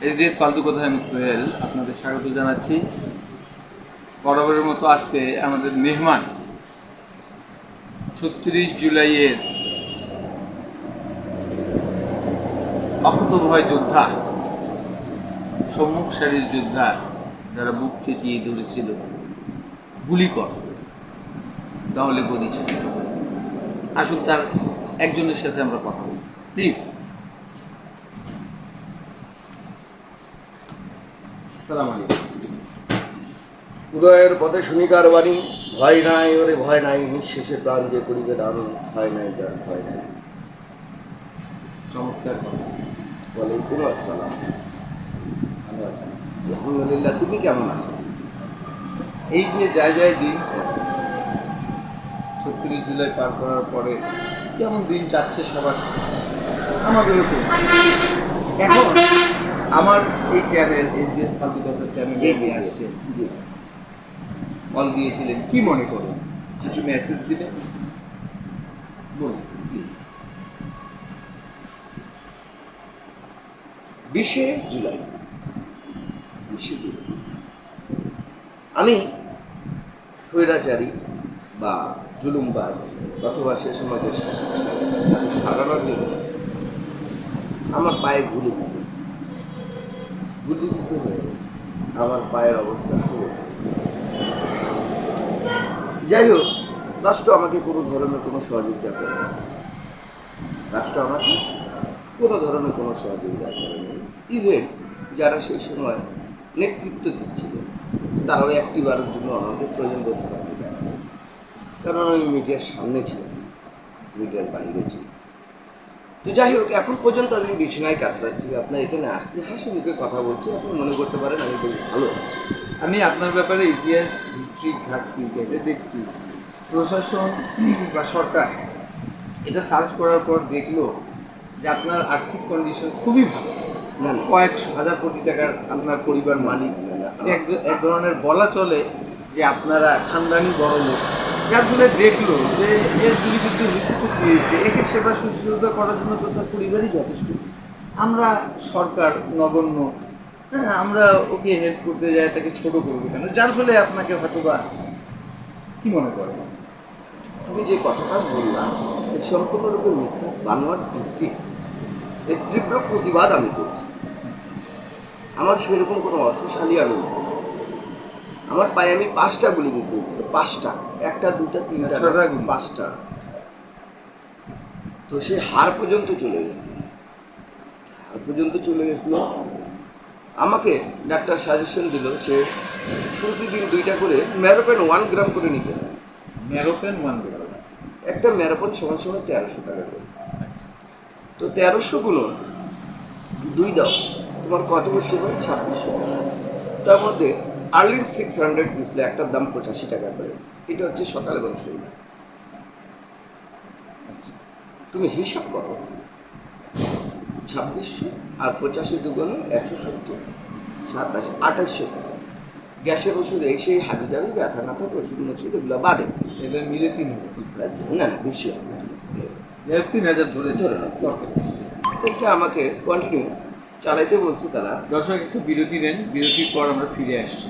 SDS ফালতু কথায় আমি সোহেল আপনাদের স্বাগত জানাচ্ছি। বরাবরের মতো আজকে আমাদের মেহমান ৩৬ জুলাইয়ের অকুতোভয় যোদ্ধা, সম্মুখ সারির যোদ্ধা, যারা বুক চেতিয়ে ধরেছিল গুলি কর তাহলে গদি ছিল। আসুন তার একজনের সাথে আমরা কথা বলি, প্লিজ। আসসালামু আলাইকুম। উদয়ের পথে শুনিকার বাণী, ভয় নাই ওরে ভয় নাই, নিঃশেষে প্রাণ যে করিবে দান, ভয় নাই তার ভয় নাই। চমৎকার কথা। ওয়ালাইকুম আসসালাম। ভালো আছেন? আলহামদুলিল্লাহ, তুমি কেমন আছো? এই যে যায় দিন ৩৬ জুলাই পার করার পরে কেমন দিন যাচ্ছে সবার, আমাদেরও চলছে। এখন আমার এই চ্যানেল এসডিএস ফালতু কথা চ্যানেলে নিয়ে আসছে, কল দিয়েছিলেন, কি মনে করুন? কিছু মেসেজ দিলেন, বলুন প্লিজ। 20শে জুলাই, আমি স্বৈরাচারী বা জুলুমবাজ অথবা সে সময় যে শাসক ছিল তাকে সারানোর জন্য আমার পায়ে গুলি দিতে হয়ে আমার পায়ের অবস্থা খুব। যাই হোক, রাষ্ট্র আমাকে কোনো ধরনের কোনো সহযোগিতা করে না। রাষ্ট্র আমাকে কোনো ধরনের কোনো সহযোগিতা করেনি। ইভেন যারা সেই সময় নেতৃত্ব দিচ্ছিল তারাও একটিবারের জন্য আমাকে প্রয়োজন বোধ করেনি, কারণ আমি মিডিয়ার সামনে ছিলাম, মিডিয়ার বাইরে ছিল। তো যাই হোক, এখন পর্যন্ত আমি বিছানায় কাতরাচ্ছি, আপনার এখানে আসছি, হাসি মুখে কথা বলছি, আপনি মনে করতে পারেন আমি বেশ ভালো আছি। আমি আপনার ব্যাপারে ইতিহাস হিস্ট্রি ঘাটছি, ঘেটে দেখছি, প্রশাসন বা সরকার এটা সার্চ করার পর দেখলো যে আপনার আর্থিক কন্ডিশন খুবই ভালো, না কয়েক হাজার কোটি টাকার আপনার পরিবার মালিক, এক ধরনের বলা চলে যে আপনারা খানদানি বড় লোক, যার ফলে দেখলো যে এর গুলিবিদ্ধ মৃত্যু দিয়েছে, একে সেবা শুশ্রূষা করার জন্য তো তার পরিবারই যথেষ্ট। আমরা সরকার নগণ্য, হ্যাঁ, আমরা ওকে হেল্প করতে যাই, তাকে ছোট করবো কেন? যার ফলে আপনাকে হয়তো বা কি মনে করেন? তুমি যে কথাটা বললাম এর সম্পূর্ণরূপে মিথ্যা, বানোয়ার ভিত্তি। এর তীব্র প্রতিবাদ আমি করছি। আমার সেরকম কোনো অর্থশালী আমি নই। আমার পায়ে আমি 5টা গুলি বিদ্ধ হয়েছিল, 5টা, 1টা 2টা 3টা 6টা গুলি, 5টা। তো সে হাড় পর্যন্ত চলে গেছিল, আমাকে ডাক্তার সাজেশন দিল সে প্রতিদিন 2টা করে ম্যারোপেন 1 গ্রাম করে নিতে হবে। ম্যারোপেন 1 গ্রাম, একটা ম্যারোপেন সমান 1300 টাকা করে। আচ্ছা, তো 1300 গুলো 2 দাও, তোমার কত হচ্ছে? 2600 টাকা। তার মধ্যে আর্লিন 600 ডিসপ্লে, একটার দাম 85 টাকা করে। এটা হচ্ছে সকাল এবং সন্ধ্যা। আচ্ছা, তুমি হিসাব করো, 2600 আর 85 দুগুণে 170, 27, 2800 টাকা। গ্যাসের ওষুধ, সেই হাবি যাবি, ব্যথা না থাকে, ওষুধ ওষুধ এগুলো বাদে এবার মিলে 3000, না না বেশি হবে, 3000 ধরে ধরে নাও। এটা আমাকে কন্টিনিউ চালাইতে বলছে তারা। দর্শক একটু বিরতি নেন, বিরতির পর আমরা ফিরে আসছি।